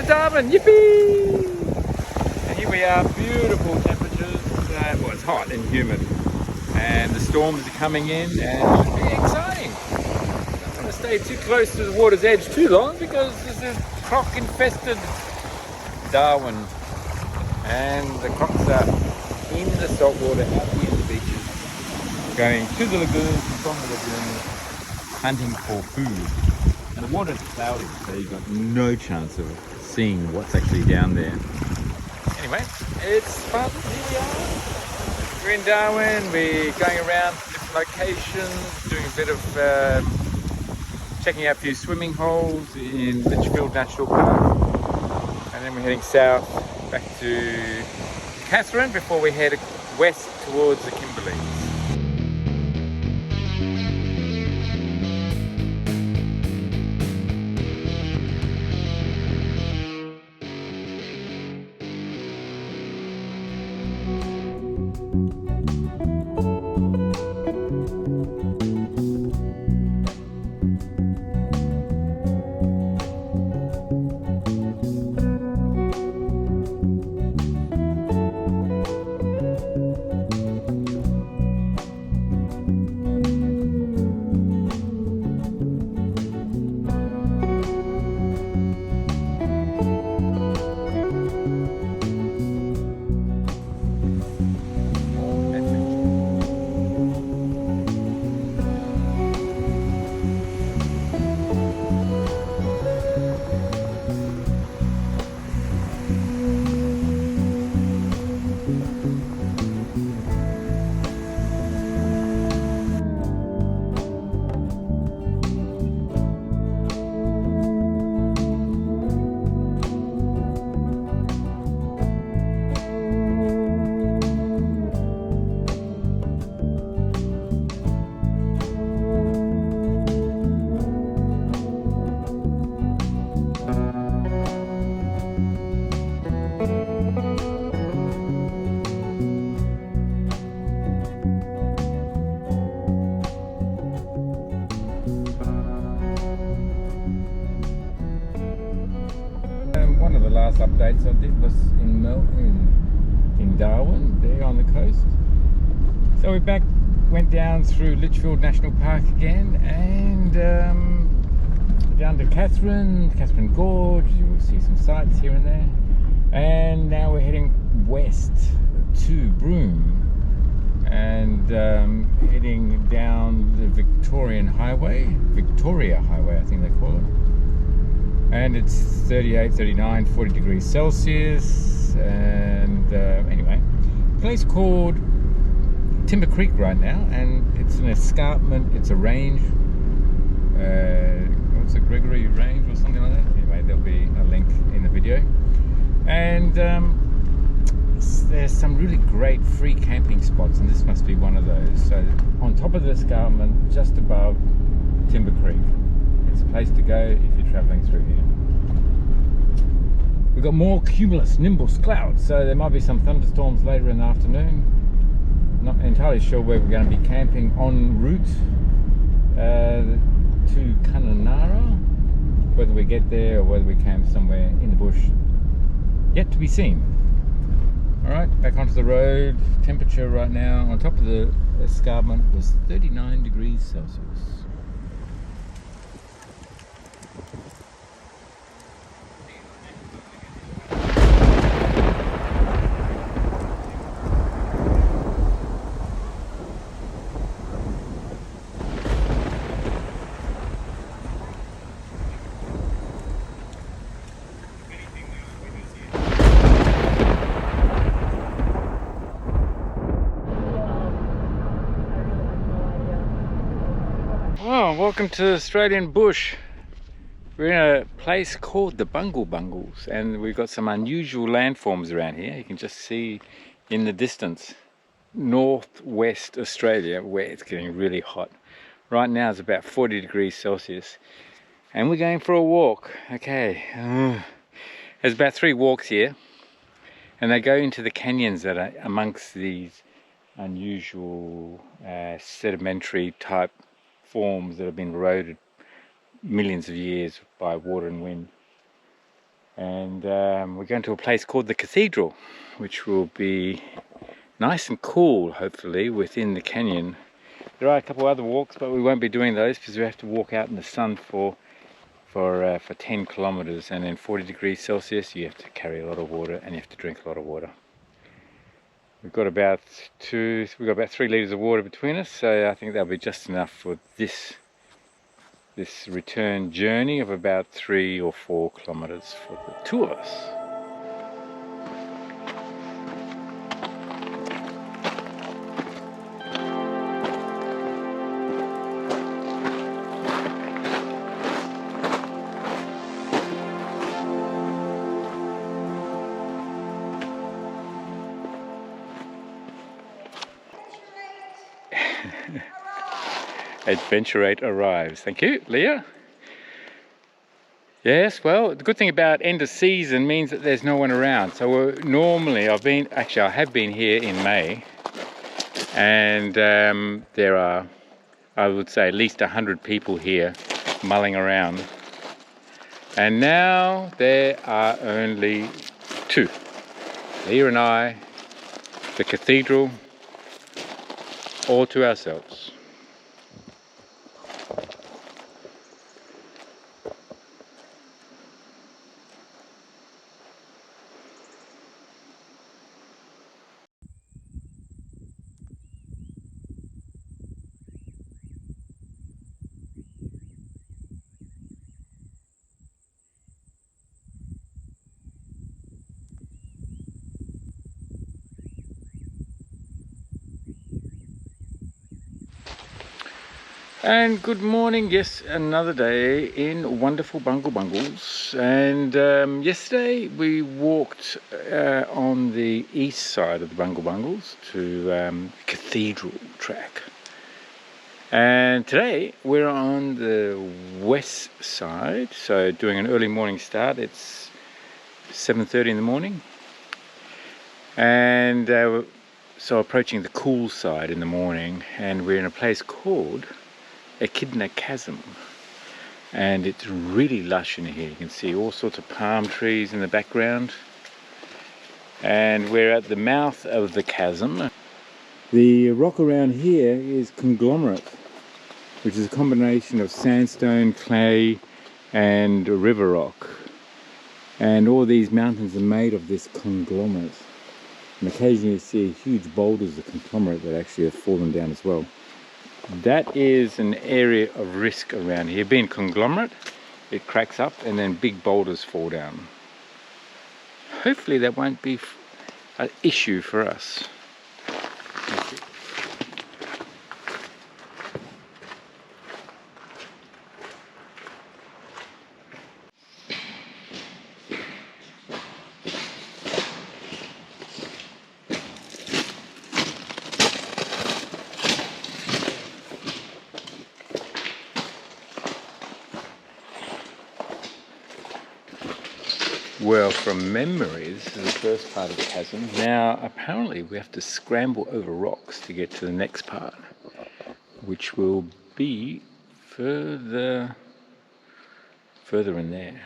Darwin, yippee! And here we are, beautiful temperatures. Well, it's hot and humid, and the storms are coming in, and it's really exciting. I don't want to stay too close to the water's edge too long because this is croc-infested Darwin, and the crocs are in the saltwater, out near the beaches, going to the lagoons and from the lagoons, hunting for food. And the water's cloudy, so you've got no chance of seeing what's actually down there. Anyway, it's fun. Here we are. We're in Darwin. We're going around different locations, doing a bit of checking out a few swimming holes in Litchfield National Park, and then we're heading south back to Katherine before we head west towards the Kimberleys. One of the last updates I did was in Darwin, there on the coast. So we went down through Litchfield National Park again, and down to Katherine Gorge. You will see some sights here and there. And now we're heading west to Broome, and heading down the Victoria Highway, I think they call it. And it's 38, 39, 40 degrees Celsius. And anyway, a place called Timber Creek right now, and it's an escarpment, it's a range. What's a Gregory Range or something like that? Anyway, there'll be a link in the video. And there's some really great free camping spots, and this must be one of those. So on top of the escarpment, just above Timber Creek. It's a place to go if you're travelling through here. We've got more cumulus nimbus clouds, so there might be some thunderstorms later in the afternoon. Not entirely sure where we're going to be camping en route to Kununurra. Whether we get there or whether we camp somewhere in the bush, yet to be seen. Alright, back onto the road. Temperature right now on top of the escarpment was 39 degrees Celsius. Oh, welcome to Australian bush. We're in a place called the Bungle Bungles, and we've got some unusual landforms around here. You can just see in the distance northwest Australia, where it's getting really hot. Right now it's about 40 degrees Celsius, and we're going for a walk. Okay, there's about 3 walks here, and they go into the canyons that are amongst these unusual sedimentary type forms that have been eroded millions of years by water and wind. And we're going to a place called the Cathedral, which will be nice and cool, hopefully, within the canyon. There are a couple other walks, but we won't be doing those because we have to walk out in the sun for 10 kilometers, and in 40 degrees Celsius you have to carry a lot of water and you have to drink a lot of water. We've got about 3 liters of water between us, so I think that'll be just enough for this return journey of about 3 or 4 kilometers for the two of us. Adventure 8 arrives. Thank you, Leah. Yes, well, the good thing about end of season means that there's no one around. So normally I have been here in May, and there are, I would say, at least 100 people here mulling around. And now there are only 2. Leah and I, the cathedral, all to ourselves. And good morning, yes, another day in wonderful Bungle Bungles. And yesterday we walked on the east side of the Bungle Bungles to Cathedral track. And today we're on the west side, so doing an early morning start. It's 7:30 in the morning. And so approaching the cool side in the morning, and we're in a place called Echidna Chasm, and it's really lush in here. You can see all sorts of palm trees in the background, and we're at the mouth of the chasm. The rock around here is conglomerate, which is a combination of sandstone, clay and river rock, and all these mountains are made of this conglomerate, and occasionally you see huge boulders of conglomerate that actually have fallen down as well. That is an area of risk around here. Being conglomerate, it cracks up and then big boulders fall down. Hopefully that won't be an issue for us. Well, from memory, this is the first part of the chasm. Now, apparently we have to scramble over rocks to get to the next part, which will be further in there.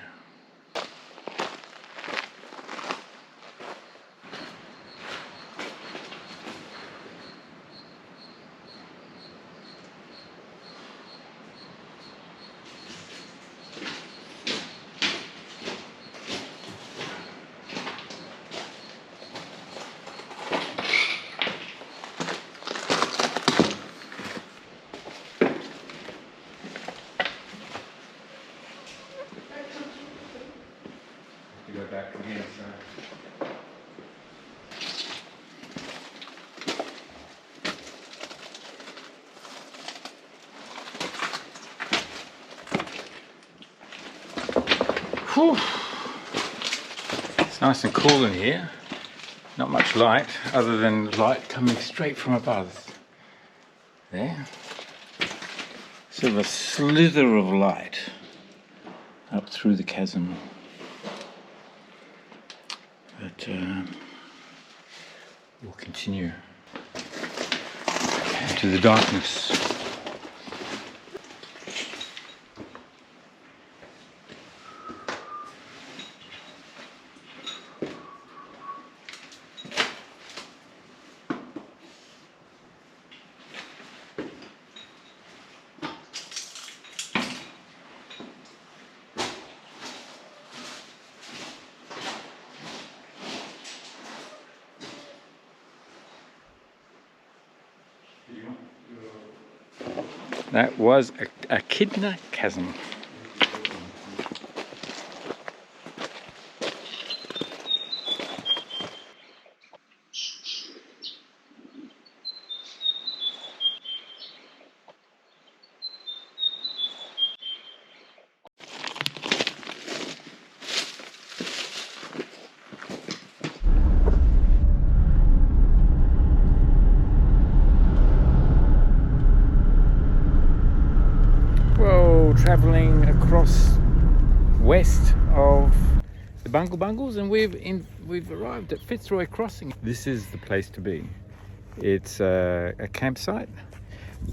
Go back again, so. Whew. It's nice and cool in here. Not much light, other than light coming straight from above. There. Sort of a slither of light up through the chasm. But we'll continue into the darkness. That was a Echidna chasm. Travelling across west of the Bungle Bungles, and we've arrived at Fitzroy Crossing. This is the place to be. It's a campsite,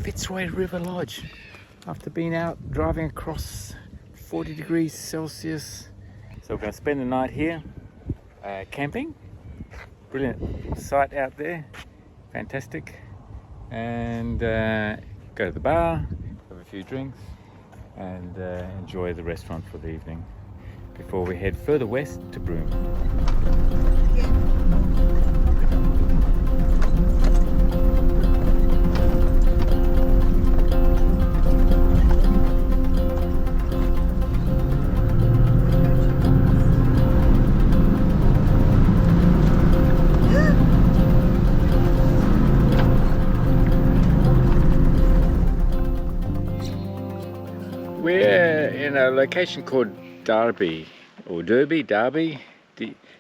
Fitzroy River Lodge. After being out driving across 40 degrees Celsius, so we're going to spend the night here camping. Brilliant site out there, fantastic, and go to the bar, have a few drinks, and enjoy the restaurant for the evening before we head further west to Broome. We're in a location called Derby, or Derby,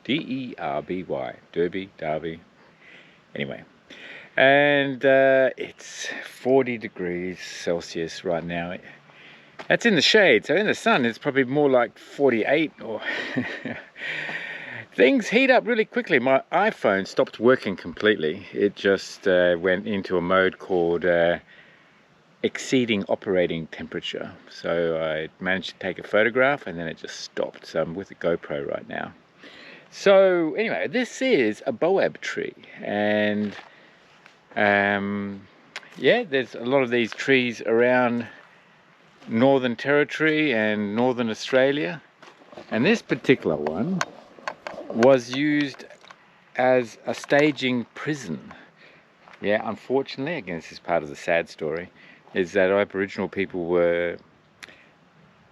D-E-R-B-Y, Derby. Anyway, and it's 40 degrees Celsius right now. That's in the shade, so in the sun it's probably more like 48 or... Things heat up really quickly. My iPhone stopped working completely. It just went into a mode called exceeding operating temperature. So I managed to take a photograph and then it just stopped. So I'm with a GoPro right now. So anyway, this is a boab tree, and yeah, there's a lot of these trees around Northern Territory and Northern Australia, and this particular one was used as a staging prison. Yeah, unfortunately, again, this is part of the sad story, is that Aboriginal people were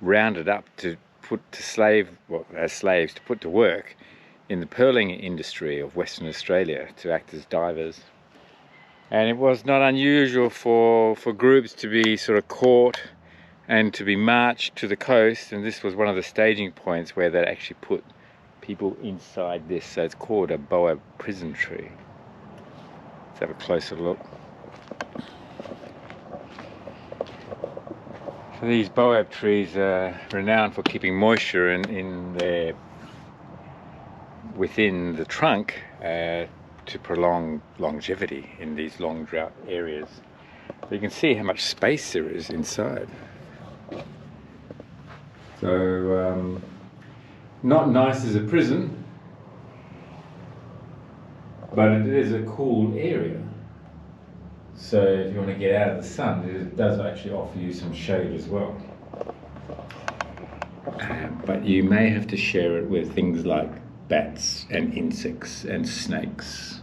rounded up to put to as slaves to put to work in the pearling industry of Western Australia, to act as divers. And it was not unusual for groups to be sort of caught and to be marched to the coast, and this was one of the staging points where they actually put people inside this. So it's called a boab prison tree. Let's have a closer look. So these boab trees are renowned for keeping moisture within the trunk to prolong longevity in these long drought areas. So you can see how much space there is inside. So not nice as a prison, but it is a cool area. So if you want to get out of the sun, it does actually offer you some shade as well. But you may have to share it with things like bats and insects and snakes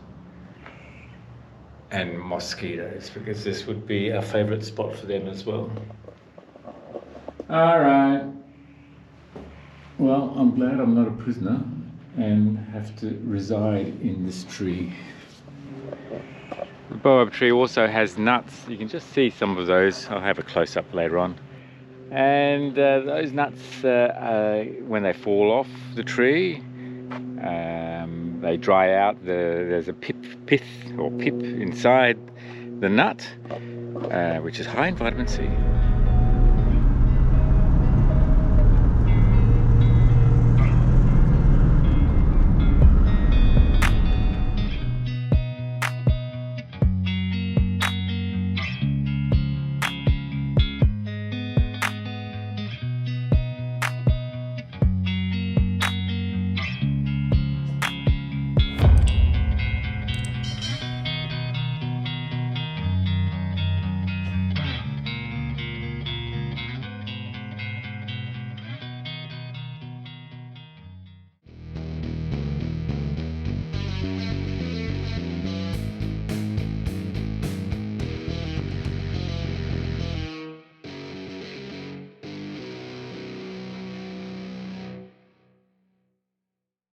and mosquitoes, because this would be a favourite spot for them as well. Alright, well, I'm glad I'm not a prisoner and have to reside in this tree. The boab tree also has nuts. You can just see some of those. I'll have a close-up later on. And those nuts, when they fall off the tree, they dry out. There's a pith inside the nut, which is high in vitamin C.